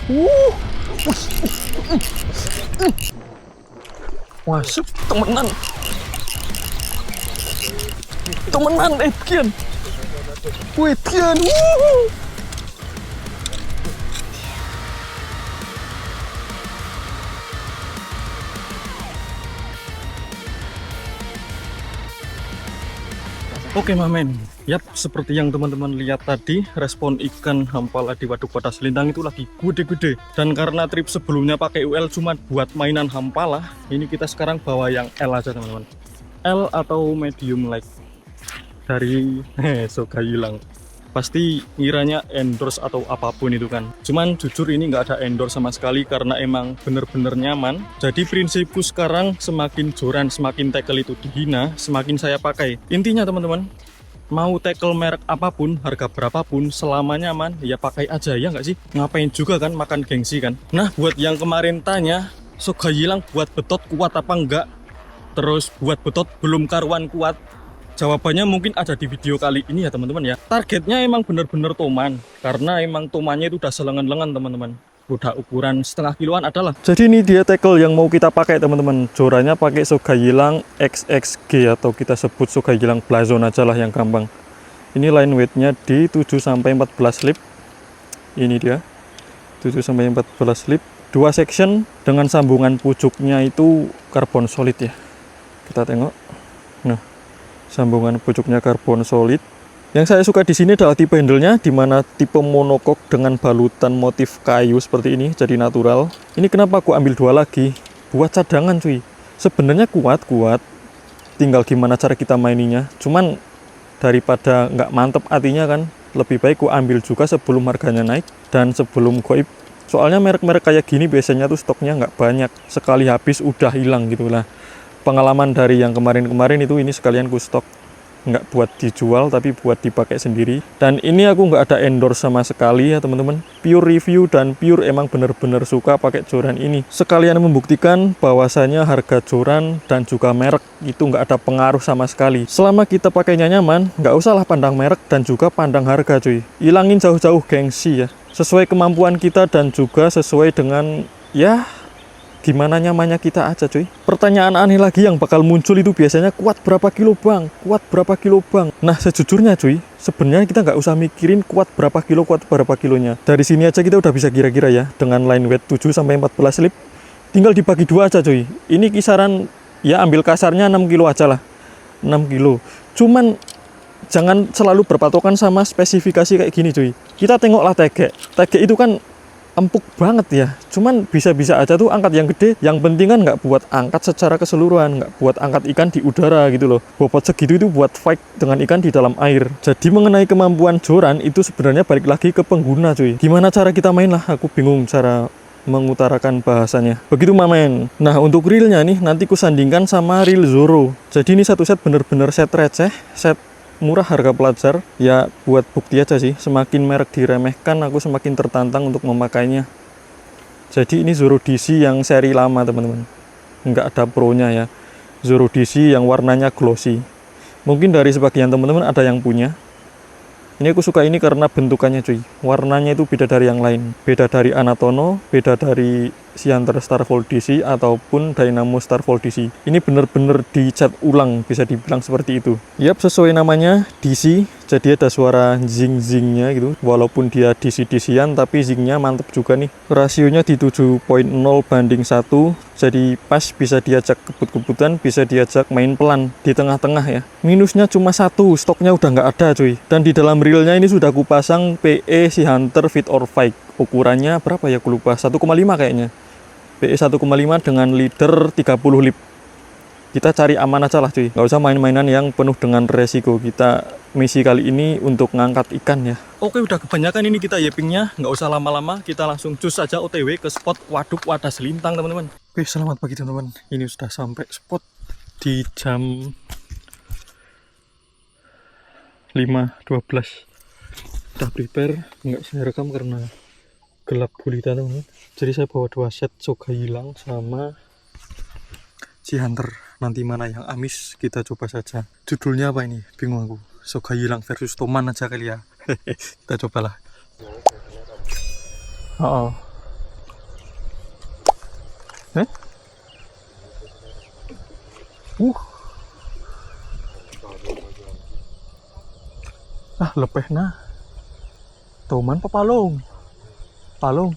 Uh, masuk temenan. Temenan, Kian. Wih, Kian. Oke Mamen, yap, seperti yang teman-teman lihat tadi, respon ikan hampala di Waduk Wadas Lintang itu lagi gede-gede. Dan karena trip sebelumnya pakai UL cuma buat mainan hampala, ini kita sekarang bawa yang L aja teman-teman. L atau medium like dari Sogayilang. Pasti ngiranya endorse atau apapun itu kan. Cuman jujur ini nggak ada endorse sama sekali karena emang bener-bener nyaman. Jadi prinsipku sekarang semakin joran, semakin tackle itu dihina, semakin saya pakai. Intinya teman-teman, mau tackle merek apapun, harga berapapun, selama nyaman ya pakai aja, ya nggak sih? Ngapain juga kan makan gengsi kan. Nah buat yang kemarin tanya, Sogayilang buat betot kuat apa enggak? Terus buat betot belum karuan kuat? Jawabannya mungkin ada di video kali ini ya teman-teman ya. Targetnya emang bener-bener toman, karena emang tomannya itu udah selengan-lengan teman-teman. Udah ukuran setengah kiloan adalah. Jadi ini dia tackle yang mau kita pakai teman-teman. Jorannya pakai Sogayilang XXG atau kita sebut Sogayilang Blazon aja lah yang gampang. Ini line weightnya di 7-14 lip. Ini dia 7-14 lip. 2 section dengan sambungan pucuknya itu karbon solid ya. Kita tengok. Nah, sambungan pucuknya karbon solid. Yang saya suka di sini adalah tipe handle-nya, di mana tipe monokok dengan balutan motif kayu seperti ini, jadi natural. Ini kenapa aku ambil 2 lagi? Buat cadangan cuy. Sebenarnya kuat, tinggal gimana cara kita maininya. Cuman daripada nggak mantep hatinya kan, lebih baik aku ambil juga sebelum harganya naik dan sebelum goib. Soalnya merek-merek kayak gini biasanya tuh stoknya nggak banyak, sekali habis udah hilang gitu lah. Pengalaman dari yang kemarin-kemarin itu ini sekalian ku stok, nggak buat dijual tapi buat dipakai sendiri. Dan ini aku nggak ada endorse sama sekali ya teman-teman, pure review dan pure emang bener-bener suka pakai joran ini. Sekalian membuktikan bahwasanya harga joran dan juga merek itu nggak ada pengaruh sama sekali. Selama kita pakainya nyaman, nggak usahlah pandang merek dan juga pandang harga cuy. Ilangin jauh-jauh gengsi ya, sesuai kemampuan kita dan juga sesuai dengan ya gimana nyamannya kita aja cuy. Pertanyaan aneh lagi yang bakal muncul itu biasanya, kuat berapa kilo bang? Kuat berapa kilo bang? Nah sejujurnya cuy, sebenarnya kita nggak usah mikirin kuat berapa kilonya. Dari sini aja kita udah bisa kira-kira ya, dengan line weight 7-14 lip, tinggal dibagi 2 aja cuy. Ini kisaran, ya ambil kasarnya 6 kilo aja lah, 6 kilo. Cuman jangan selalu berpatokan sama spesifikasi kayak gini cuy. Kita tengoklah tege itu kan empuk banget ya, cuman bisa-bisa aja tuh angkat yang gede. Yang penting kan nggak buat angkat secara keseluruhan, nggak buat angkat ikan di udara gitu loh. Bobot segitu itu buat fight dengan ikan di dalam air. Jadi mengenai kemampuan joran itu sebenarnya balik lagi ke pengguna cuy. Gimana cara kita main lah, aku bingung cara mengutarakan bahasanya. Begitu Mamen. Nah untuk reelnya nih nanti ku sandingkan sama reel Zoro. Jadi ini satu set bener-bener set receh, set murah harga pelajar ya, buat bukti aja sih. Semakin merek diremehkan aku semakin tertantang untuk memakainya. Jadi ini Zoro DC yang seri lama teman-teman, nggak ada pro-nya ya. Zoro DC yang warnanya glossy. Mungkin dari sebagian teman-teman ada yang punya. Ini aku suka ini karena bentukannya cuy, warnanya itu beda dari yang lain, beda dari Anatono, beda dari Siantar Starfall DC ataupun Dynamo Starfall DC. Ini bener-bener dicat ulang, bisa dibilang seperti itu. Yap, sesuai namanya DC, jadi ada suara zing-zingnya gitu. Walaupun dia DC-DC-an tapi zingnya mantep juga nih. Rasionya di 7.0 banding 1, jadi pas, bisa diajak kebut-kebutan, bisa diajak main pelan di tengah-tengah ya. Minusnya cuma 1, stoknya udah nggak ada cuy. Dan di dalam reelnya ini sudah aku pasang PE si Hunter Fit or Fight. Ukurannya berapa ya aku lupa, 1,5 kayaknya. PE 1,5 dengan leader 30 lip. Kita cari aman aja lah cuy, nggak usah main-mainan yang penuh dengan resiko. Kita misi kali ini untuk ngangkat ikan ya. Oke, udah kebanyakan ini kita yepingnya, nggak usah lama-lama, kita langsung cus saja OTW ke spot Waduk Wadas Lintang teman-teman. Oke, selamat pagi teman-teman, ini sudah sampai spot di jam 5.12. Udah prepare, nggak saya rekam karena gelap gulita teman-teman. Jadi saya bawa 2 set Sogayilang sama si Hunter. Nanti mana yang amis kita coba saja. Judulnya apa ini? Bingung aku. Sogayilang versus Toman aja kali ya. Kita cobalah. Eh? Lepeh nah. Toman apa palung? Palung.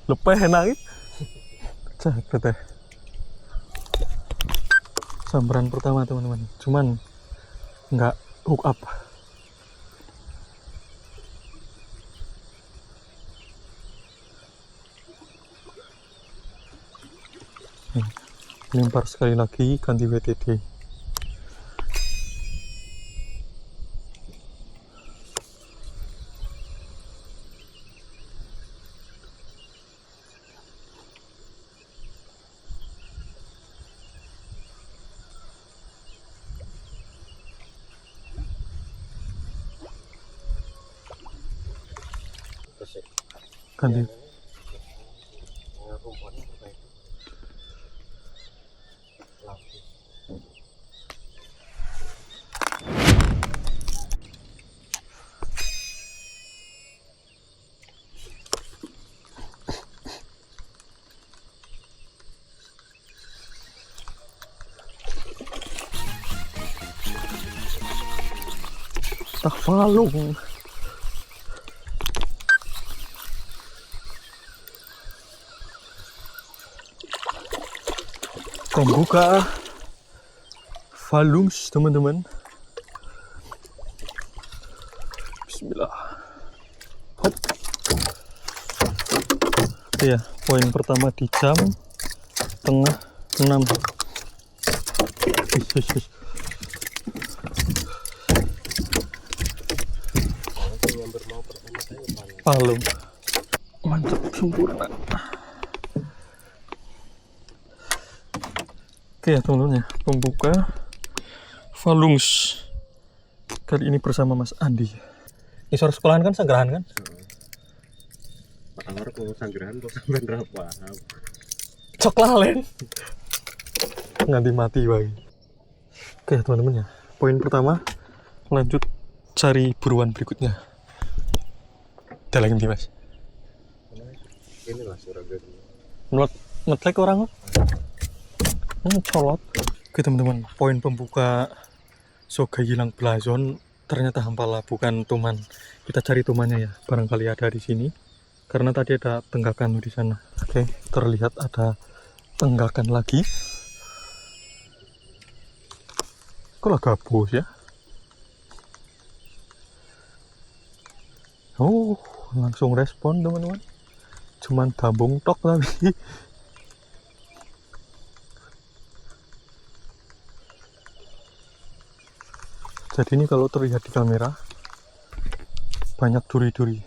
Lepeh enak. Cakep teh. Sambaran pertama teman-teman. Cuman nggak hook up. Lempar sekali lagi, ganti WTD. Ganti. Tak palung. Pembuka Valungs teman-teman. Bismillah. Hop. Ya, poin pertama di jam tengah 6. Palung. Mantap, sempurna. Oke ya teman-teman ya, pembuka Valungs kali ini bersama Mas Andi. Isor sekolahan kan sanggerahan kan? Pak Awar kalau sanggerahan kok sampai berapa? Cok lalen. Nganti mati lagi. Oke ya teman-teman ya, poin pertama lanjut cari buruan berikutnya. Ada lagi nih Mas. Inilah suragan. Ngetlek orang kok. Colot. Oke teman-teman, poin pembuka Soga hilang blazon ternyata hampala, bukan tuman. Kita cari tumannya ya, barangkali ada di sini. Karena tadi ada tenggakan di sana. Oke, terlihat ada tenggakan lagi. Kok lah gabus ya? Oh, langsung respon teman-teman. Cuman gabung tok tapi. Jadi ini kalau terlihat di kamera banyak duri-duri.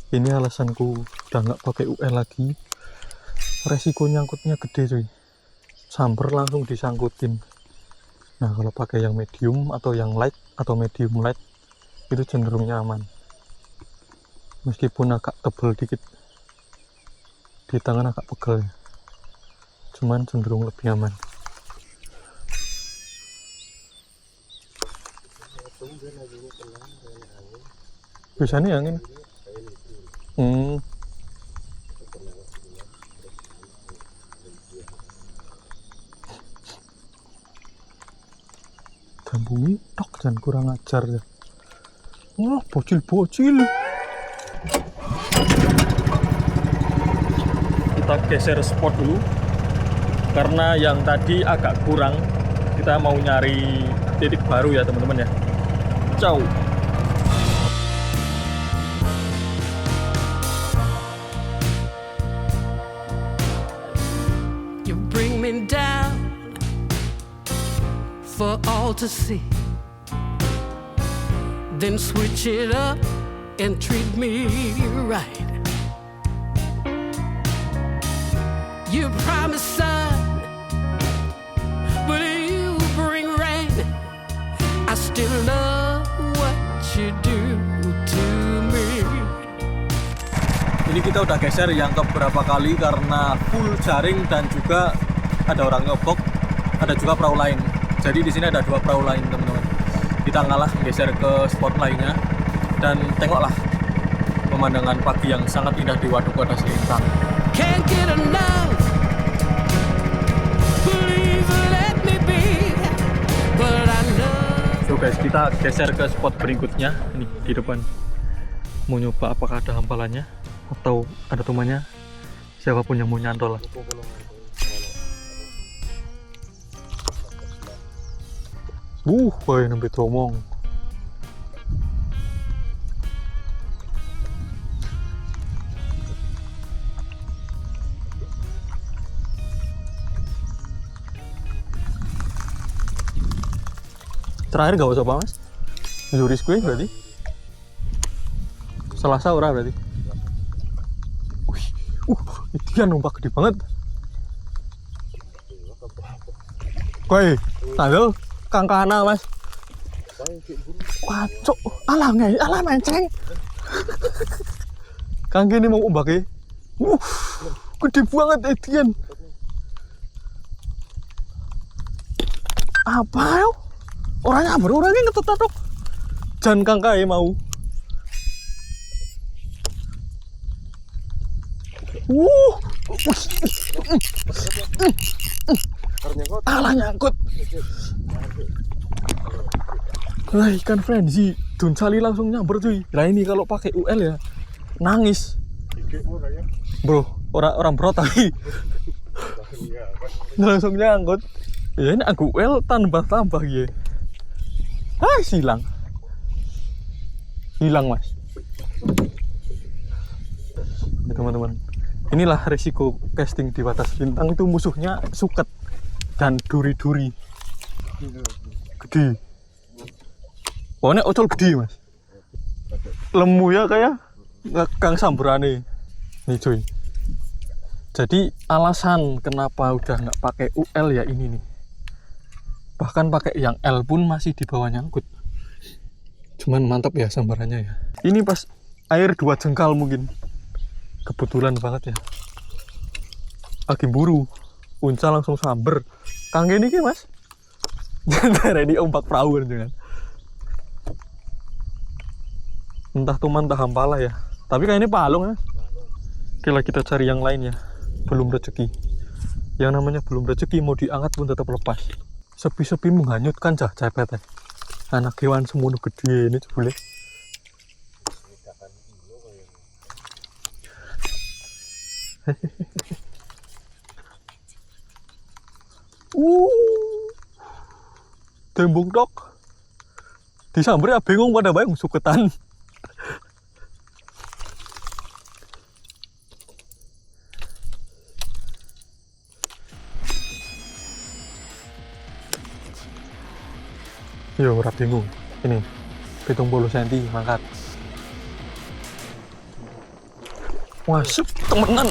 Ini alasanku udah nggak pakai UL lagi. Resiko nyangkutnya gede cuy. Samber langsung disangkutin. Nah kalau pakai yang medium atau yang light atau medium light itu cenderung nyaman. Meskipun agak tebel dikit di tangan, agak pegel, cuman cenderung lebih nyaman. Biasanya angin. Gambungi tok dan kurang ajar ya. Wah, bocil-bocil. Kita geser spot dulu karena yang tadi agak kurang. Kita mau nyari titik baru ya teman-teman ya. Ciao. You bring me down for all to see, then switch it up and treat me right. You promise sun, but you bring rain. I still love what you do to me. Ini kita udah geser yang beberapa kali karena full jaring dan juga ada orang nyobok, ada juga perahu lain. Jadi di sini ada 2 perahu lain teman-teman. Kita ngalah geser ke spot lainnya dan tengoklah pemandangan pagi yang sangat indah di Waduk Kota Selintang. Can't get enough. Please let me be. But I know. So guys, kita geser ke spot berikutnya. Ini di depan. Mau nyoba apakah ada hampalannya atau ada temannya. Siapapun yang mau nyantol lah. Woy, nembe tromong. Terakhir gak usah mas? Zuris gue berarti? Selasa ora berarti? Wih, itu kan numpak gede banget. Koi, tanggal kangkana mas. Wacok, alah menceng. Kang gini mau umbake. Gede banget Edian. Apa yo? Orangnya orangnya ngetut-ngetuk. Jan kang kae mau. Alah nyangkut. Lah ikan frenzy, Don Sali langsung nyamber cuy. Lah ini kalau pakai UL ya nangis. Bro, orang bro tapi langsung nyangkut. Ya ini aku UL tambah ya. Hilang mas. Ya, teman-teman, inilah resiko casting di Wadas Selintang, itu musuhnya suket dan duri-duri gede. Pokoknya ocol gede mas, lemu ya kayak kang samburane nih cuy. Jadi alasan kenapa udah nggak pakai UL ya ini nih. Bahkan pakai yang L pun masih di bawah nyangkut. Cuman mantap ya sambarannya ya. Ini pas air 2 jengkal mungkin. Kebetulan banget ya. Lagi buru, uncal langsung samber. Kang gini ki mas. Jangan ini ombak perahu kan. Entah tuman entah hampala ya. Tapi kayak ini palung ya. Oke lah kita cari yang lain ya. Belum rezeki. Yang namanya belum rezeki mau diangkat pun tetap lepas. Sepi-sepi menghanyutkan cepet. Anak hewan semono gede ini boleh. Tembung dok. Disamber ya bingung pada bayang suketan. Yo, ora bingung. Ini 70 cm mangkat. Wah, temenan.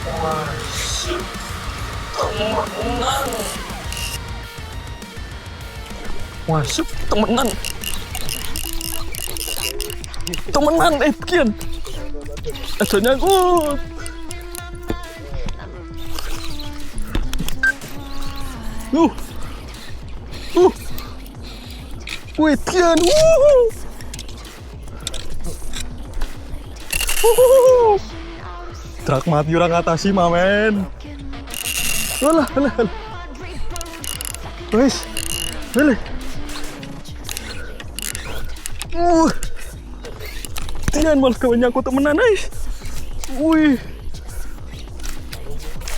Wah, temenan. Wah, temenan. Temenan, kian. Aja nyangkut. Witian. Truk mati orang ngatasi mamen. Alah. Wes. Boleh. Tian malah kawannya aku temenan guys. Wih.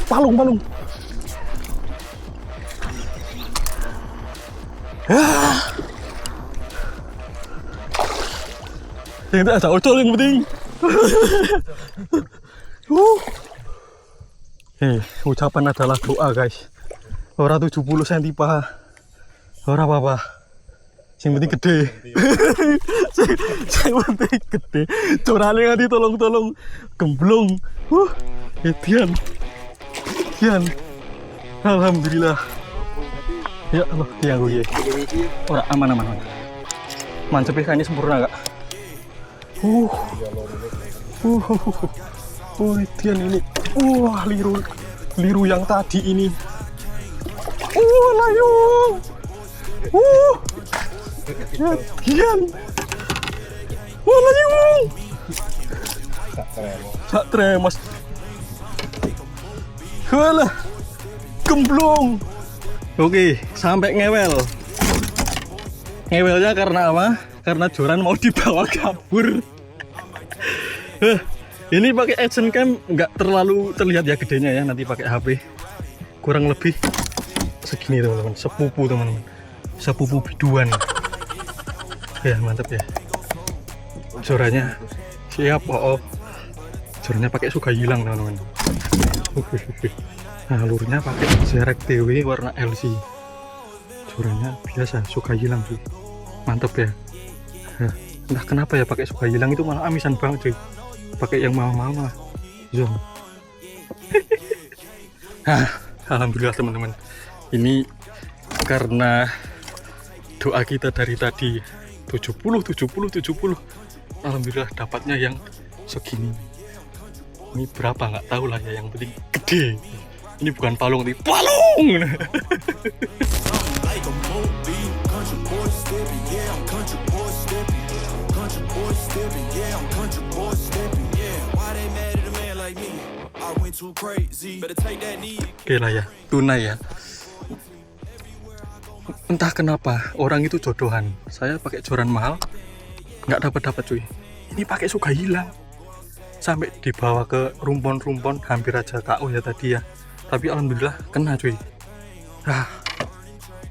Palung. Yang tak ada ocol yang penting. Ucapan adalah doa guys. Orang 70 cm paha. Orang apa-apa. Yang penting gede. Yang penting gede. Corane nganti tolong gemblong. Edian. Alhamdulillah. Ya Allah, tiang gue. Ora aman. Mantep ya, ini sempurna gak? Edian ini. Liru yang tadi ini Layung. Gian. Layung. Tak tremas. Halah. Gemblong. Oke, sampai ngewel. Ngewelnya karena apa? Karena joran mau dibawa kabur. Ini pakai action cam nggak terlalu terlihat ya gedenya ya, nanti pakai HP. Kurang lebih segini teman-teman, sepupu teman-teman, sepupu biduan. Ya mantap ya. Jorannya siap, jorannya pakai suka hilang teman-teman. Nah lurnya pakai Zerek TW warna LC. Jorannya biasa suka hilang sih, mantap ya. Nah, entah kenapa ya pakai suka hilang itu malah amisan banget cuy. Pakai yang mahal-mahal zoom. Alhamdulillah teman-teman, ini karena doa kita dari tadi 70. Alhamdulillah dapatnya yang segini. Ini berapa nggak tahu lah ya, yang penting gede. Ini bukan palung, tapi palung. Oke lah ya, tunai ya. Entah kenapa orang itu jodohan. Saya pakai joran mahal, nggak dapat cuy. Ini pakai suka hilang. Sampai dibawa ke rumpon-rumpon, hampir aja KO ya tadi ya. Tapi alhamdulillah kena cuy.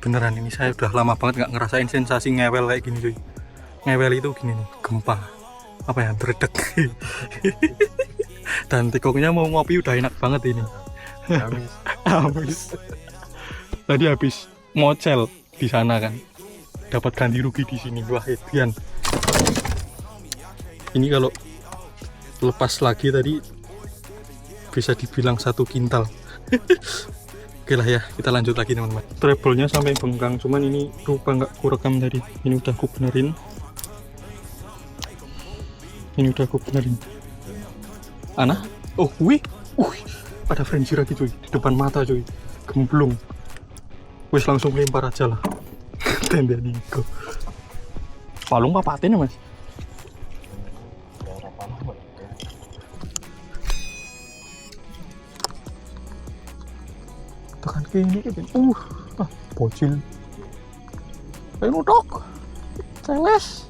Beneran ini saya udah lama banget nggak ngerasain sensasi ngewel kayak gini cuy. Ngewel itu gini nih, gempa. Apa ya, beredek. Dan tikoknya mau ngopi udah enak banget ini. Habis. Tadi habis mocel di sana kan. Dapat ganti rugi di sini. Wah, Edian. Ini kalau lepas lagi tadi bisa dibilang 1 kintal. Oke lah ya, kita lanjut lagi teman-teman. Treble-nya sampai bengkang, cuman ini lupa nggak kurekam tadi. Ini udah aku benerin. Ana? Oh, wih, ada frenzy lagi cuy, di depan mata cuy, gemblung. Wis langsung lempar aja lah. Tenda Niko. Palung papatin ya mas? Tekan ke ini kan, bocil. Ayo nutok, celes.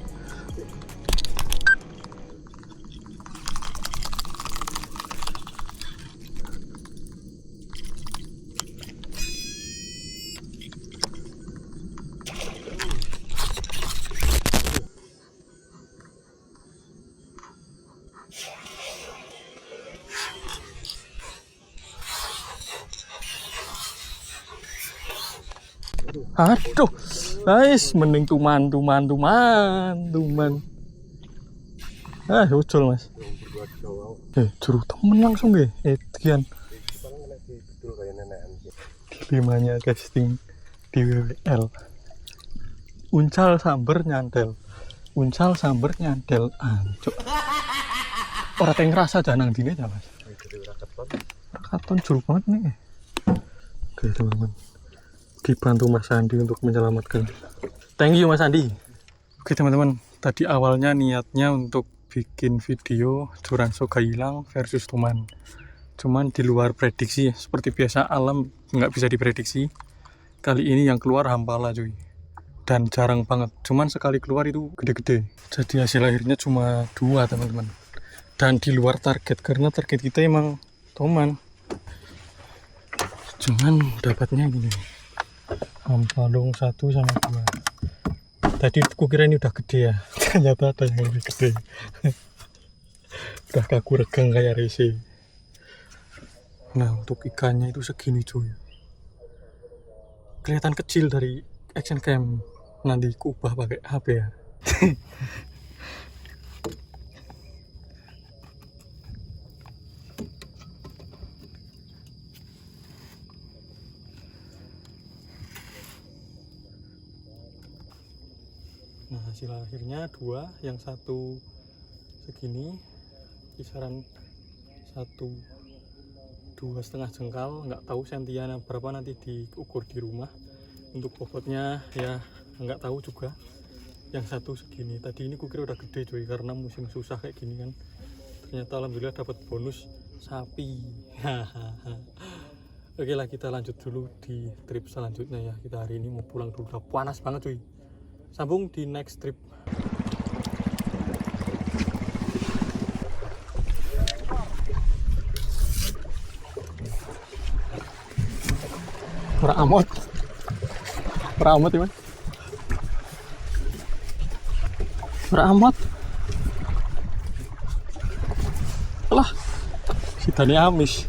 Aduh, guys, mending tuman. Ucul mas. Juru temen langsung deh, Edian. Dilimanya casting di WWL. Uncal samber nyantel. Ancuk. Orang yang ngerasa janang dini aja mas. Rakaton juru banget nih. Oke teman-teman, dibantu Mas Andi untuk menyelamatkan. Thank you Mas Andi. Oke teman-teman, tadi awalnya niatnya untuk bikin video joran soga hilang versus tuman. Cuman di luar prediksi, seperti biasa alam nggak bisa diprediksi. Kali ini yang keluar hampala cuy. Dan jarang banget, cuman sekali keluar itu gede-gede. Jadi hasil akhirnya cuma 2 teman-teman. Dan di luar target, karena target kita emang tuman. Cuman dapatnya gini, hampalung 1 sama 2. Tadi kukira ini udah gede ya, ternyata ada yang lebih gede. Udah kaku regang kayak rese. Nah untuk ikannya itu segini cuy. Kelihatan kecil dari action cam. Nanti kubah pakai HP ya. Nah hasil akhirnya 2, yang 1 segini, kisaran 1 2,5 jengkal, nggak tahu sentiannya berapa, nanti diukur di rumah. Untuk bobotnya ya nggak tahu juga. Yang satu segini, tadi ini kukira udah gede cuy, karena musim susah kayak gini kan. Ternyata alhamdulillah dapat bonus sapi. Oke lah, kita lanjut dulu di trip selanjutnya ya. Kita hari ini mau pulang dulu, udah panas banget cuy. Sambung di next trip. Ramot ya mas, ramot lah, kita nih amis.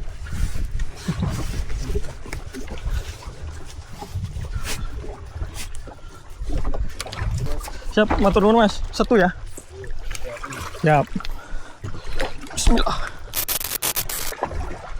Siap, matur nuwun mas, satu ya. Siap. Bismillah.